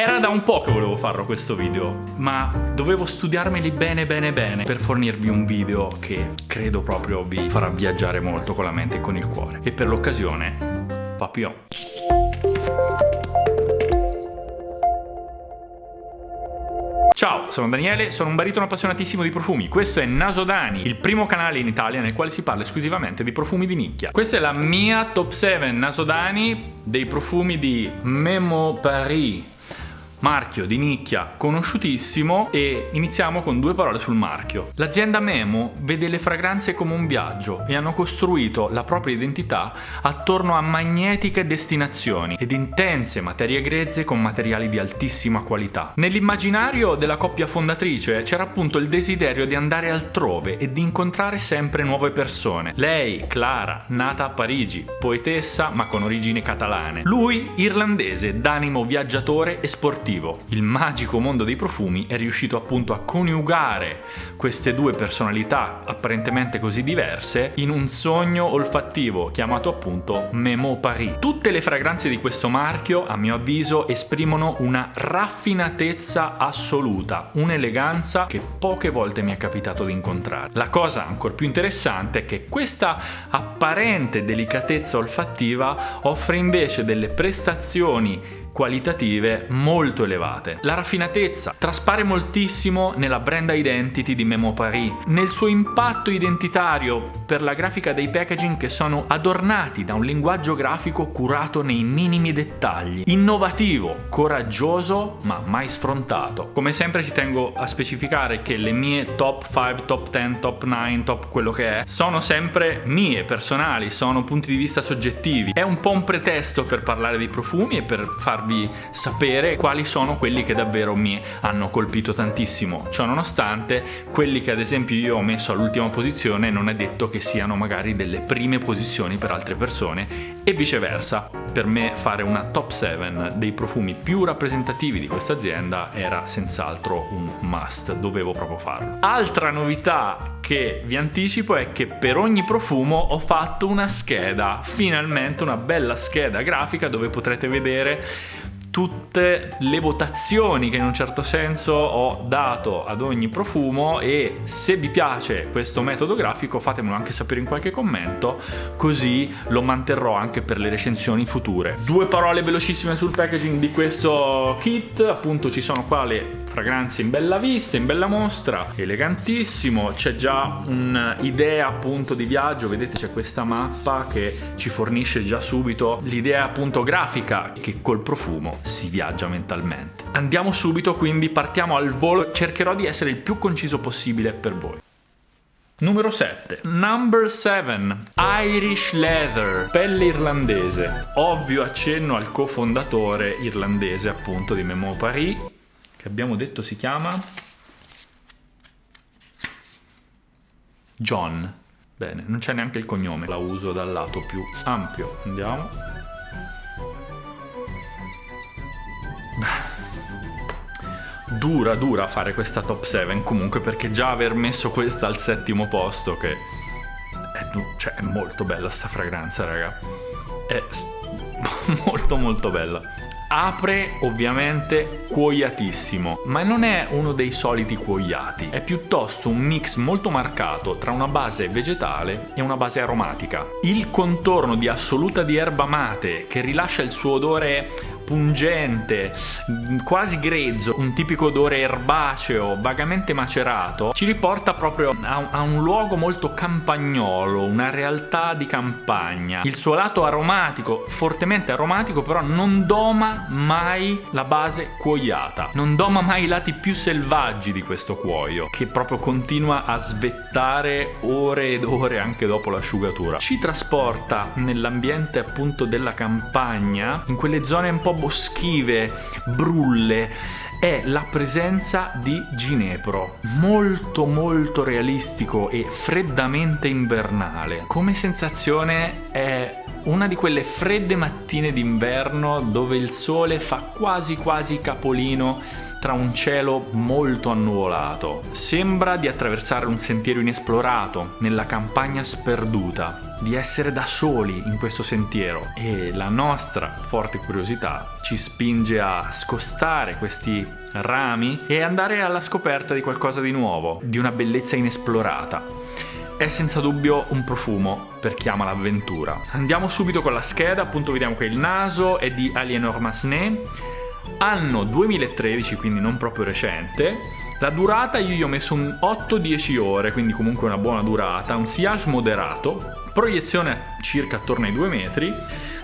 Era da un po' che volevo farlo questo video, ma dovevo studiarmeli bene per fornirvi un video che credo proprio vi farà viaggiare molto con la mente e con il cuore. E per l'occasione, Papillon. Ciao, sono Daniele, sono un baritono appassionatissimo di profumi. Questo è Nasodani, il primo canale in Italia nel quale si parla esclusivamente di profumi di nicchia. Questa è la mia top 7 Nasodani dei profumi di Memo Paris, marchio di nicchia conosciutissimo, e iniziamo con due parole sul marchio. L'azienda Memo vede le fragranze come un viaggio e hanno costruito la propria identità attorno a magnetiche destinazioni ed intense materie grezze con materiali di altissima qualità. Nell'immaginario della coppia fondatrice c'era appunto il desiderio di andare altrove e di incontrare sempre nuove persone. Lei, Clara, nata a Parigi, poetessa ma con origini catalane. Lui, irlandese, d'animo viaggiatore e sportivo. Il magico mondo dei profumi è riuscito appunto a coniugare queste due personalità apparentemente così diverse in un sogno olfattivo chiamato appunto Memo Paris. Tutte le fragranze di questo marchio, a mio avviso, esprimono una raffinatezza assoluta, un'eleganza che poche volte mi è capitato di incontrare. La cosa ancora più interessante è che questa apparente delicatezza olfattiva offre invece delle prestazioni qualitative molto elevate. La raffinatezza traspare moltissimo nella brand identity di Memo Paris, nel suo impatto identitario per la grafica dei packaging che sono adornati da un linguaggio grafico curato nei minimi dettagli, innovativo, coraggioso ma mai sfrontato. Come sempre ci tengo a specificare che le mie top 5, top 10, top 9, top quello che è, sono sempre mie, personali, sono punti di vista soggettivi. È un po' un pretesto per parlare di profumi e per farvi sapere quali sono quelli che davvero mi hanno colpito tantissimo. Ciò nonostante, quelli che ad esempio io ho messo all'ultima posizione non è detto che siano magari delle prime posizioni per altre persone, e viceversa. Per me fare una top 7 dei profumi più rappresentativi di questa azienda era senz'altro un must, dovevo proprio farlo. Altra novità che vi anticipo è che per ogni profumo ho fatto una scheda, finalmente una bella scheda grafica dove potrete vedere tutte le votazioni che in un certo senso ho dato ad ogni profumo, e se vi piace questo metodo grafico fatemelo anche sapere in qualche commento, così lo manterrò anche per le recensioni future. Due parole velocissime sul packaging di questo kit. Appunto ci sono qua le fragranze in bella vista, in bella mostra, elegantissimo. C'è già un'idea appunto di viaggio, vedete c'è questa mappa che ci fornisce già subito l'idea appunto grafica che col profumo si viaggia mentalmente. Andiamo subito, quindi partiamo al volo, cercherò di essere il più conciso possibile per voi. Numero 7. Number 7. Irish Leather, pelle irlandese. Ovvio accenno al cofondatore irlandese appunto di Memo Paris, che abbiamo detto si chiama John. Bene, non c'è neanche il cognome, la uso dal lato più ampio. Andiamo. Dura fare questa top 7 comunque, perché già aver messo questa al settimo posto, che è molto bella sta fragranza, raga, è molto bella. Apre ovviamente cuoiatissimo, ma non è uno dei soliti cuoiati, è piuttosto un mix molto marcato tra una base vegetale e una base aromatica. Il contorno di assoluta di erba mate che rilascia il suo odore pungente, quasi grezzo, un tipico odore erbaceo, vagamente macerato, ci riporta proprio a un luogo molto campagnolo, una realtà di campagna. Il suo lato aromatico, fortemente aromatico, però non doma mai la base cuoiata, non doma mai i lati più selvaggi di questo cuoio, che proprio continua a svettare ore ed ore anche dopo l'asciugatura. Ci trasporta nell'ambiente appunto della campagna, in quelle zone un po' boschive, brulle, è la presenza di ginepro, molto molto realistico e freddamente invernale. Come sensazione è una di quelle fredde mattine d'inverno dove il sole fa quasi quasi capolino tra un cielo molto annuvolato. Sembra di attraversare un sentiero inesplorato, nella campagna sperduta, di essere da soli in questo sentiero, e la nostra forte curiosità ci spinge a scostare questi rami e andare alla scoperta di qualcosa di nuovo, di una bellezza inesplorata. È senza dubbio un profumo per chi ama l'avventura. Andiamo subito con la scheda, appunto vediamo che il naso è di Aliénor Massenet, anno 2013, quindi non proprio recente. La durata io gli ho messo un 8-10 ore, quindi comunque una buona durata, un sillage moderato, proiezione circa attorno ai 2 metri.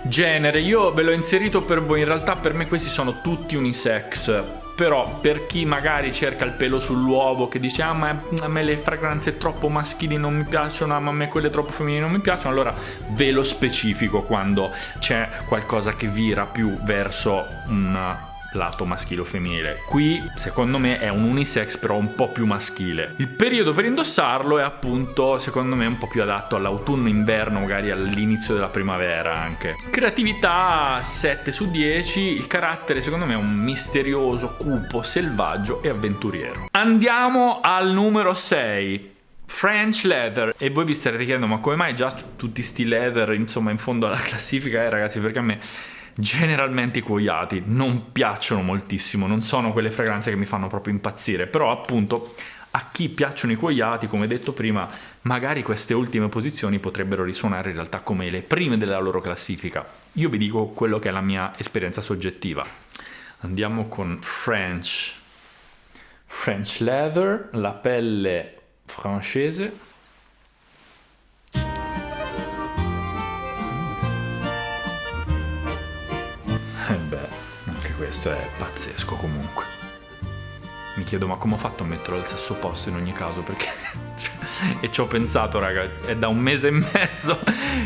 Genere, io ve l'ho inserito per voi, in realtà per me questi sono tutti unisex, però per chi magari cerca il pelo sull'uovo, che dice ma a me le fragranze troppo maschili non mi piacciono, ma a me quelle troppo femminili non mi piacciono, allora ve lo specifico quando c'è qualcosa che vira più verso un lato maschile o femminile. Qui secondo me è un unisex però un po' più maschile. Il periodo per indossarlo è appunto secondo me un po' più adatto all'autunno-inverno, magari all'inizio della primavera anche. Creatività 7 su 10, il carattere secondo me è un misterioso, cupo, selvaggio e avventuriero. Andiamo al numero 6. French Leather. E voi vi starete chiedendo ma come mai già tutti sti leather insomma in fondo alla classifica? Ragazzi, perché a me generalmente i cuoiati non piacciono moltissimo, non sono quelle fragranze che mi fanno proprio impazzire, però appunto a chi piacciono i cuoiati, come detto prima, magari queste ultime posizioni potrebbero risuonare in realtà come le prime della loro classifica. Io vi dico quello che è la mia esperienza soggettiva. Andiamo con French Leather, la pelle francese. Questo è pazzesco comunque. Mi chiedo ma come ho fatto a metterlo al stesso posto in ogni caso, perché e ci ho pensato, raga, è da 1 mese e mezzo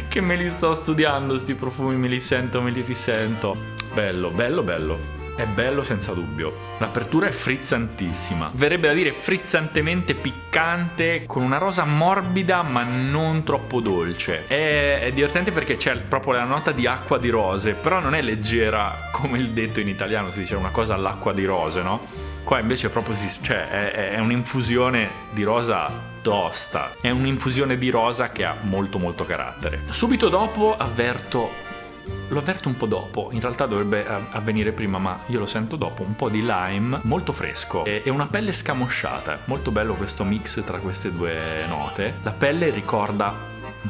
che me li sto studiando sti profumi, me li sento, me li risento. Bello, bello, bello. È bello senza dubbio. L'apertura è frizzantissima. Verrebbe da dire frizzantemente piccante, con una rosa morbida ma non troppo dolce. È divertente perché c'è proprio la nota di acqua di rose, però non è leggera come il detto in italiano, si dice una cosa all'acqua di rose, no? Qua invece proprio è un'infusione di rosa tosta. È un'infusione di rosa che ha molto molto carattere. Subito dopo lo avverto un po' dopo, in realtà dovrebbe avvenire prima, ma io lo sento dopo, un po' di lime, molto fresco e una pelle scamosciata. Molto bello questo mix tra queste due note. La pelle ricorda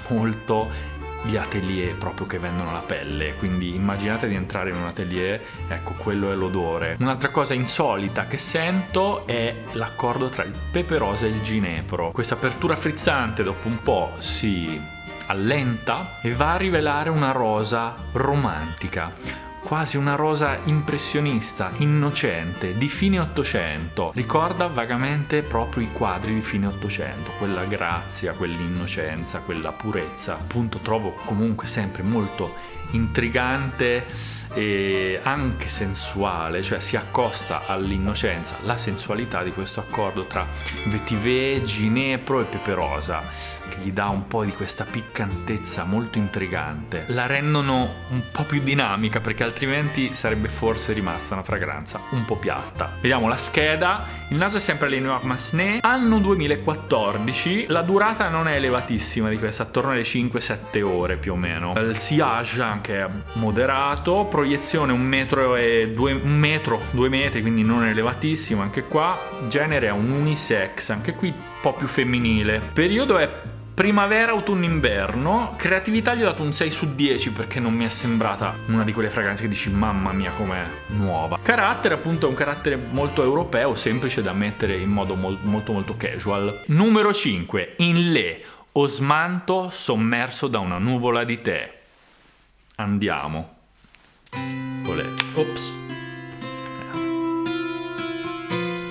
molto gli atelier proprio che vendono la pelle, quindi immaginate di entrare in un atelier, ecco, quello è l'odore. Un'altra cosa insolita che sento è l'accordo tra il pepe rosa e il ginepro. Questa apertura frizzante dopo un po' si allenta e va a rivelare una rosa romantica, quasi una rosa impressionista, innocente, di fine Ottocento. Ricorda vagamente proprio i quadri di fine Ottocento, quella grazia, quell'innocenza, quella purezza. Appunto trovo comunque sempre molto intrigante e anche sensuale, cioè si accosta all'innocenza la sensualità di questo accordo tra vetiver, ginepro e pepe rosa, che gli dà un po' di questa piccantezza molto intrigante. La rendono un po' più dinamica, perché altrimenti sarebbe forse rimasta una fragranza un po' piatta. Vediamo la scheda. Il naso è sempre Aliénor Massenet, anno 2014. La durata non è elevatissima di questa, attorno alle 5-7 ore più o meno. Il sillage anche è moderato, proiezione 1 metro e 2 metri, quindi non elevatissimo anche qua. Genere è un unisex, anche qui un po' più femminile. Periodo è primavera, autunno, inverno. Creatività gli ho dato un 6 su 10 perché non mi è sembrata una di quelle fragranze che dici mamma mia com'è nuova. Carattere appunto è un carattere molto europeo, semplice da mettere in modo molto molto casual. Numero 5, Inlé, osmanto sommerso da una nuvola di tè. Andiamo. Olè. Ops.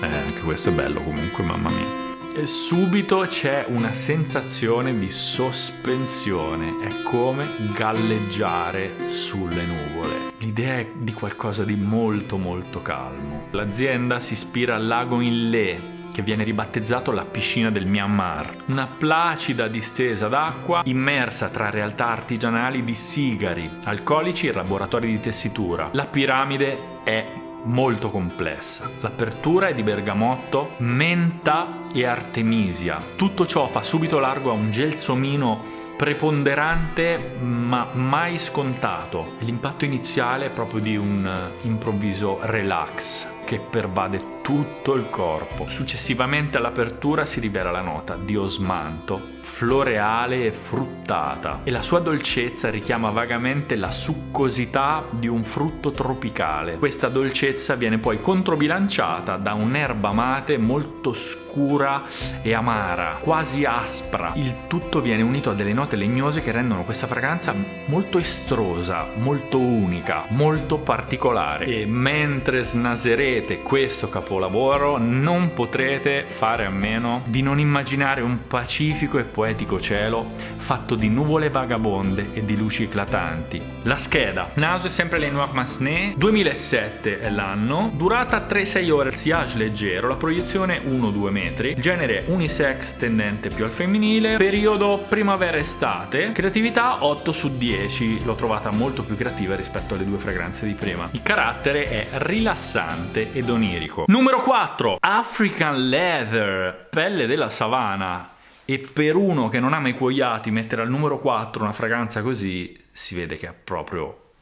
Anche questo è bello comunque, mamma mia. E subito c'è una sensazione di sospensione, è come galleggiare sulle nuvole. l'idea è di qualcosa di molto molto calmo. L'azienda si ispira al lago Inle, che viene ribattezzato la piscina del Myanmar, una placida distesa d'acqua immersa tra realtà artigianali di sigari, alcolici e laboratori di tessitura. La piramide è molto complessa. L'apertura è di bergamotto, menta e artemisia. Tutto ciò fa subito largo a un gelsomino preponderante ma mai scontato. L'impatto iniziale è proprio di un improvviso relax che pervade tutto il corpo. Successivamente all'apertura si rivela la nota di osmanto, floreale e fruttata, e la sua dolcezza richiama vagamente la succosità di un frutto tropicale. Questa dolcezza viene poi controbilanciata da un'erba mate molto scura e amara, quasi aspra. Il tutto viene unito a delle note legnose che rendono questa fragranza molto estrosa, molto unica, molto particolare. E mentre snaserete questo capolavoro non potrete fare a meno di non immaginare un pacifico e poetico cielo fatto di nuvole vagabonde e di luci eclatanti. La scheda: naso è sempre Le Noir Massenet, 2007 è l'anno, durata 3-6 ore, sillage leggero, la proiezione 1-2 metri, genere unisex tendente più al femminile, periodo primavera-estate, creatività 8/10, l'ho trovata molto più creativa rispetto alle 2 fragranze di prima. Il carattere è rilassante ed onirico. Numero 4, African Leather, pelle della savana. E per uno che non ama i cuoiati, mettere al numero 4 una fragranza così si vede che è proprio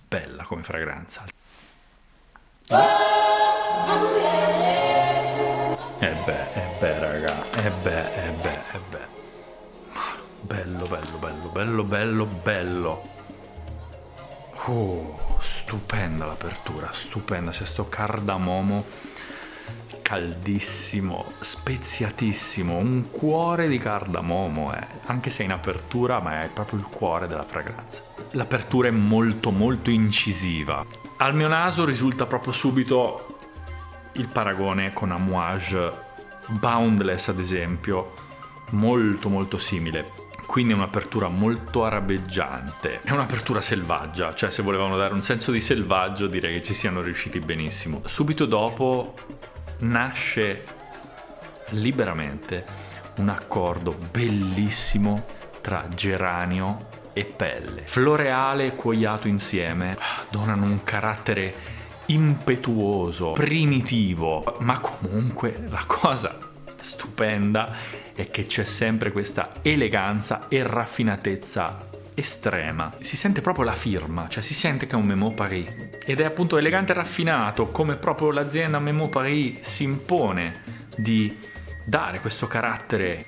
bella come fragranza. Raga, bello. Stupenda l'apertura, stupenda, c'è sto cardamomo caldissimo, speziatissimo, un cuore di cardamomo, anche se è in apertura, ma è proprio il cuore della fragranza. L'apertura è molto molto incisiva. Al mio naso risulta proprio subito il paragone con Amouage Boundless, ad esempio, molto molto simile. Quindi è un'apertura molto arabeggiante, è un'apertura selvaggia, cioè se volevano dare un senso di selvaggio direi che ci siano riusciti benissimo. Subito dopo nasce liberamente un accordo bellissimo tra geranio e pelle. Floreale e cuoiato insieme donano un carattere impetuoso, primitivo, ma comunque la cosa stupenda è che c'è sempre questa eleganza e raffinatezza estrema. Si sente proprio la firma, cioè si sente che è un Memo Paris ed è appunto elegante e raffinato, come proprio l'azienda Memo Paris si impone di dare questo carattere.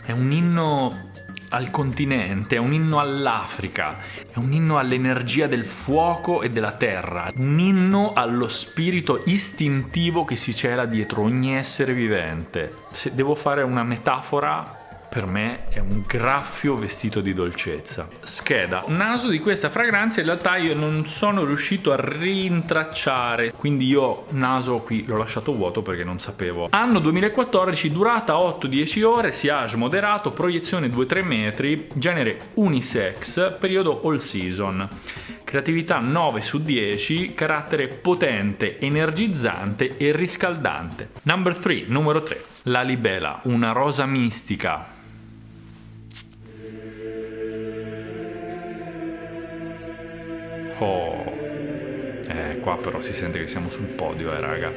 È un inno al continente, è un inno all'Africa, è un inno all'energia del fuoco e della terra, un inno allo spirito istintivo che si cela dietro ogni essere vivente. Se devo fare una metafora, per me è un graffio vestito di dolcezza. Scheda: naso di questa fragranza in realtà io non sono riuscito a rintracciare, quindi io naso qui l'ho lasciato vuoto perché non sapevo. Anno 2014, durata 8-10 ore, sillage moderato, proiezione 2-3 metri, genere unisex, periodo all season. Creatività 9/10, carattere potente, energizzante e riscaldante. Number 3, numero 3. La Libella, una rosa mistica. Qua però si sente che siamo sul podio, raga.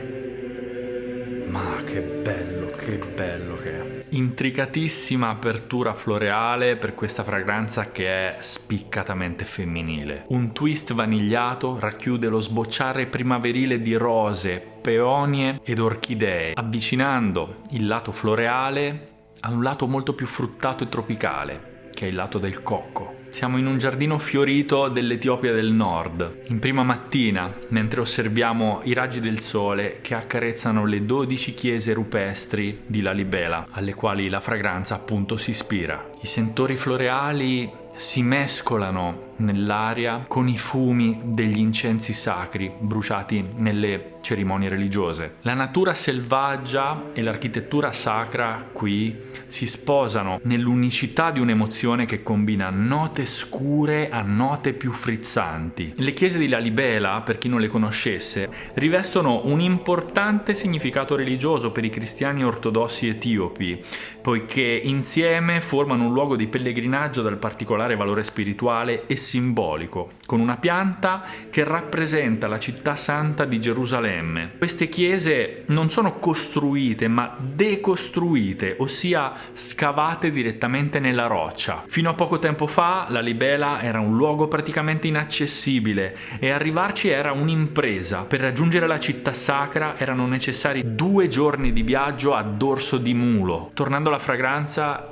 Ma che bello che è. Intricatissima apertura floreale per questa fragranza che è spiccatamente femminile. Un twist vanigliato racchiude lo sbocciare primaverile di rose, peonie ed orchidee, avvicinando il lato floreale a un lato molto più fruttato e tropicale, che è il lato del cocco. Siamo in un giardino fiorito dell'Etiopia del Nord, in prima mattina, mentre osserviamo i raggi del sole che accarezzano le 12 chiese rupestri di Lalibela, alle quali la fragranza appunto si ispira. I sentori floreali si mescolano nell'aria con i fumi degli incensi sacri bruciati nelle cerimonie religiose. La natura selvaggia e l'architettura sacra qui si sposano nell'unicità di un'emozione che combina note scure a note più frizzanti. Le chiese di Lalibela, per chi non le conoscesse, rivestono un importante significato religioso per i cristiani ortodossi etiopi, poiché insieme formano un luogo di pellegrinaggio dal particolare valore spirituale e simbolico, con una pianta che rappresenta la città santa di Gerusalemme. Queste chiese non sono costruite ma decostruite, ossia scavate direttamente nella roccia. Fino a poco tempo fa Lalibela era un luogo praticamente inaccessibile e arrivarci era un'impresa. Per raggiungere la città sacra erano necessari 2 giorni di viaggio a dorso di mulo. Tornando alla fragranza,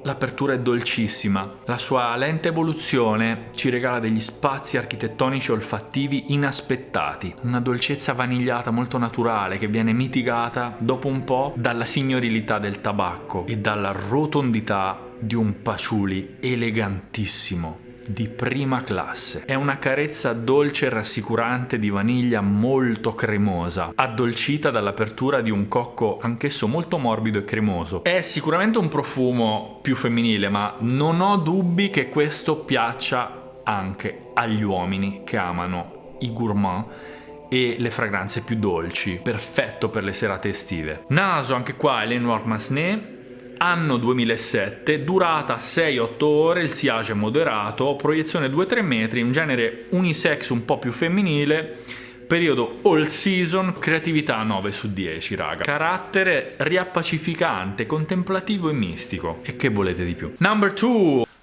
l'apertura è dolcissima. La sua lenta evoluzione ci regala degli spazi architettonici olfattivi inaspettati, una dolcezza vanigliata molto naturale che viene mitigata dopo un po' dalla signorilità del tabacco e dalla rotondità di un patchouli elegantissimo, di prima classe. È una carezza dolce e rassicurante di vaniglia molto cremosa, addolcita dall'apertura di un cocco anch'esso molto morbido e cremoso. È sicuramente un profumo più femminile, ma non ho dubbi che questo piaccia anche agli uomini che amano i gourmand e le fragranze più dolci. Perfetto per le serate estive. Naso, anche qua, Le Noir Massenet, anno 2007, durata 6-8 ore, il sillage è moderato, proiezione 2-3 metri, un genere unisex un po' più femminile, periodo all season, creatività 9 su 10, raga. Carattere riappacificante, contemplativo e mistico. E che volete di più?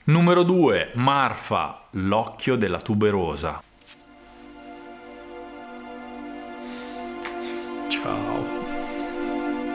Numero 2, Marfa, l'occhio della tuberosa.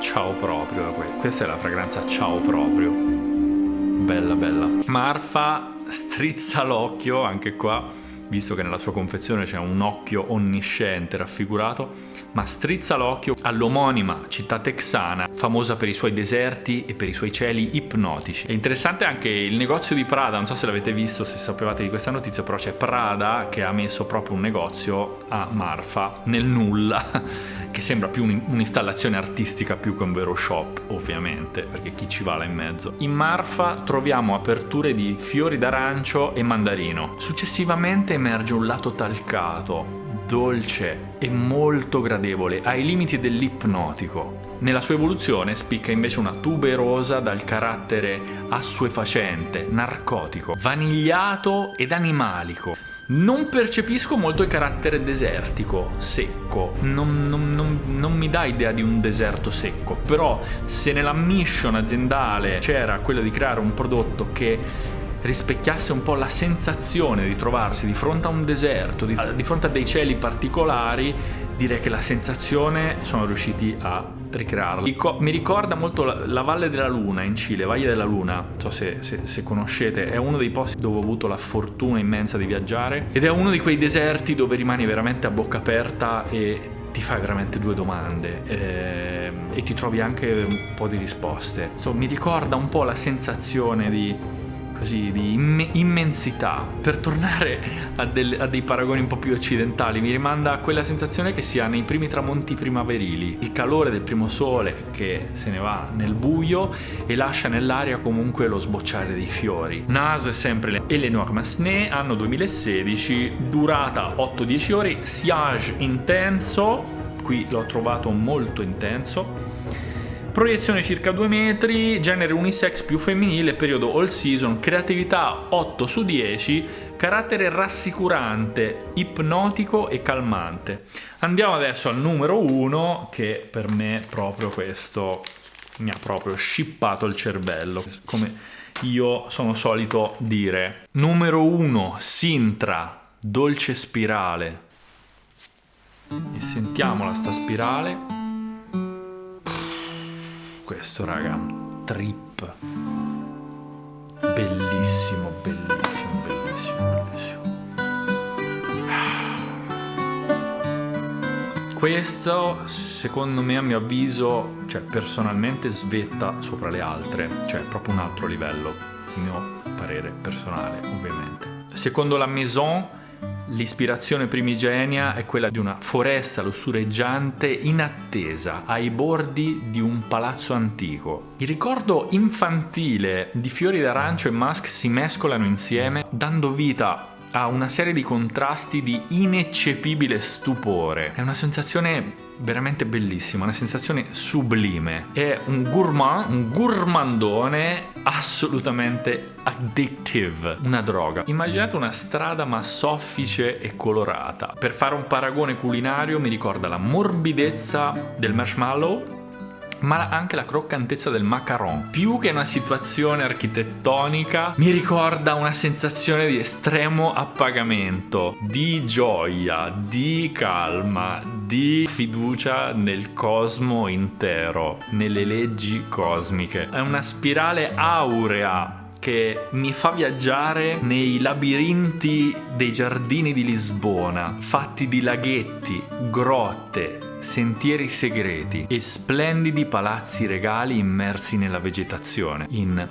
Ciao proprio, questa è la fragranza ciao proprio, bella bella. Marfa strizza l'occhio anche qua, visto che nella sua confezione c'è un occhio onnisciente raffigurato, ma strizza l'occhio all'omonima città texana, famosa per i suoi deserti e per i suoi cieli ipnotici. È interessante anche il negozio di Prada, non so se l'avete visto, se sapevate di questa notizia, però c'è Prada che ha messo proprio un negozio a Marfa nel nulla, che sembra più un'installazione artistica più che un vero shop, ovviamente, perché chi ci va là in mezzo. In Marfa troviamo aperture di fiori d'arancio e mandarino. Successivamente emerge un lato talcato, dolce e molto gradevole, ai limiti dell'ipnotico. Nella sua evoluzione spicca invece una tuberosa dal carattere assuefacente, narcotico, vanigliato ed animalico. Non percepisco molto il carattere desertico, secco, non mi dà idea di un deserto secco, però se nella mission aziendale c'era quello di creare un prodotto che rispecchiasse un po' la sensazione di trovarsi di fronte a un deserto, di fronte a dei cieli particolari, direi che la sensazione sono riusciti a ricrearla. Mi ricorda molto la Valle della Luna in Cile, Valle della Luna, non so se conoscete, è uno dei posti dove ho avuto la fortuna immensa di viaggiare ed è uno di quei deserti dove rimani veramente a bocca aperta e ti fai veramente 2 domande e ti trovi anche un po' di risposte. Mi ricorda un po' la sensazione di immensità. Per tornare a dei paragoni un po' più occidentali, mi rimanda a quella sensazione che si ha nei primi tramonti primaverili, il calore del primo sole che se ne va nel buio e lascia nell'aria comunque lo sbocciare dei fiori. Naso è sempre Le Noir Massenet, anno 2016, durata 8-10 ore, sillage intenso, qui l'ho trovato molto intenso, proiezione circa 2 metri, genere unisex più femminile, periodo all season, creatività 8 su 10, carattere rassicurante, ipnotico e calmante. Andiamo adesso al numero 1, che per me proprio questo mi ha proprio scippato il cervello, come io sono solito dire. Numero 1, Sintra, dolce spirale. E sentiamola sta spirale. Questo, raga, trip, bellissimo, bellissimo, bellissimo, bellissimo. Questo, secondo me, a mio avviso, cioè personalmente svetta sopra le altre, cioè proprio un altro livello, il mio parere personale, ovviamente. Secondo la Maison, l'ispirazione primigenia è quella di una foresta lussureggiante in attesa, ai bordi di un palazzo antico. Il ricordo infantile di fiori d'arancio e musk si mescolano insieme, dando vita a una serie di contrasti di ineccepibile stupore. È una sensazione veramente bellissima, una sensazione sublime. È un gourmand, un gourmandone assolutamente addictive, una droga. Immaginate una strada ma soffice e colorata. Per fare un paragone culinario, mi ricorda la morbidezza del marshmallow, ma anche la croccantezza del macaron. Più che una situazione architettonica, mi ricorda una sensazione di estremo appagamento, di gioia, di calma, di fiducia nel cosmo intero, nelle leggi cosmiche. È una spirale aurea che mi fa viaggiare nei labirinti dei giardini di Lisbona, fatti di laghetti, grotte, sentieri segreti e splendidi palazzi regali immersi nella vegetazione, in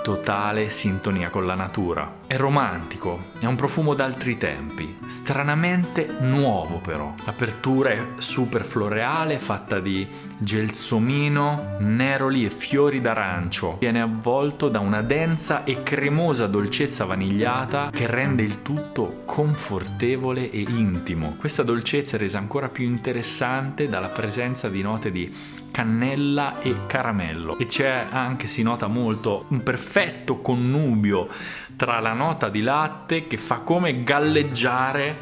totale sintonia con la natura. È romantico, è un profumo d'altri tempi, stranamente nuovo però. L'apertura è super floreale, fatta di gelsomino, neroli e fiori d'arancio. Viene avvolto da una densa e cremosa dolcezza vanigliata che rende il tutto confortevole e intimo. Questa dolcezza è resa ancora più interessante dalla presenza di note di cannella e caramello, e c'è anche, si nota molto, un perfetto connubio tra la nota di latte che fa come galleggiare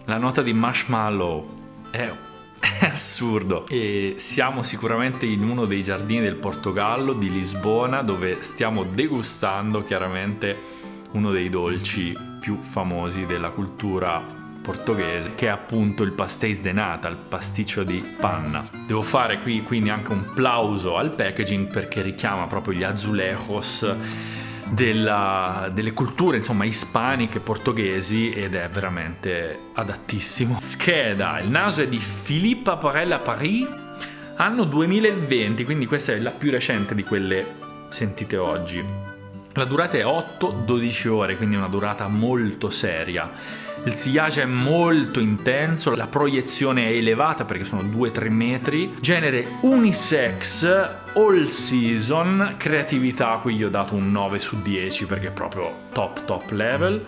la nota di marshmallow. È assurdo. E siamo sicuramente in uno dei giardini del Portogallo, di Lisbona, dove stiamo degustando chiaramente uno dei dolci più famosi della cultura portoghese, che è appunto il pastéis de nata, il pasticcio di panna. Devo fare qui quindi anche un plauso al packaging, perché richiama proprio gli azulejos delle culture insomma ispaniche, portoghesi, ed è veramente adattissimo. Scheda: il naso è di Philippe Aparel à Paris, anno 2020, quindi questa è la più recente di quelle sentite oggi. La durata è 8-12 ore, quindi una durata molto seria. Il sillage è molto intenso, la proiezione è elevata perché sono 2-3 metri. Genere unisex, all season, creatività, qui gli ho dato un 9 su 10 perché è proprio top level.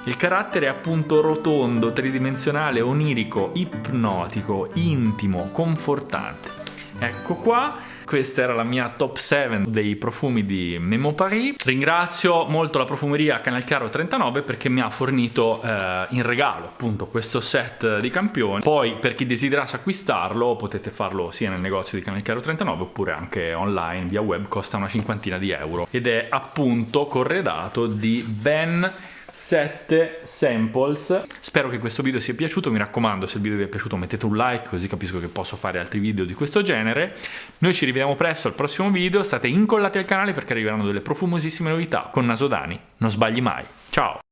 Il carattere è appunto rotondo, tridimensionale, onirico, ipnotico, intimo, confortante. Ecco qua. Questa era la mia top 7 dei profumi di Memo Paris. Ringrazio molto la profumeria Canal Chiaro 39 perché mi ha fornito in regalo appunto questo set di campioni. Poi per chi desiderasse acquistarlo potete farlo sia nel negozio di Canal Chiaro 39 oppure anche online via web, costa una cinquantina di euro ed è appunto corredato di ben 7 samples. Spero che questo video sia piaciuto, mi raccomando, se il video vi è piaciuto mettete un like così capisco che posso fare altri video di questo genere. Noi ci rivediamo presto al prossimo video, state incollati al canale perché arriveranno delle profumosissime novità con Nasodani, non sbagli mai. Ciao!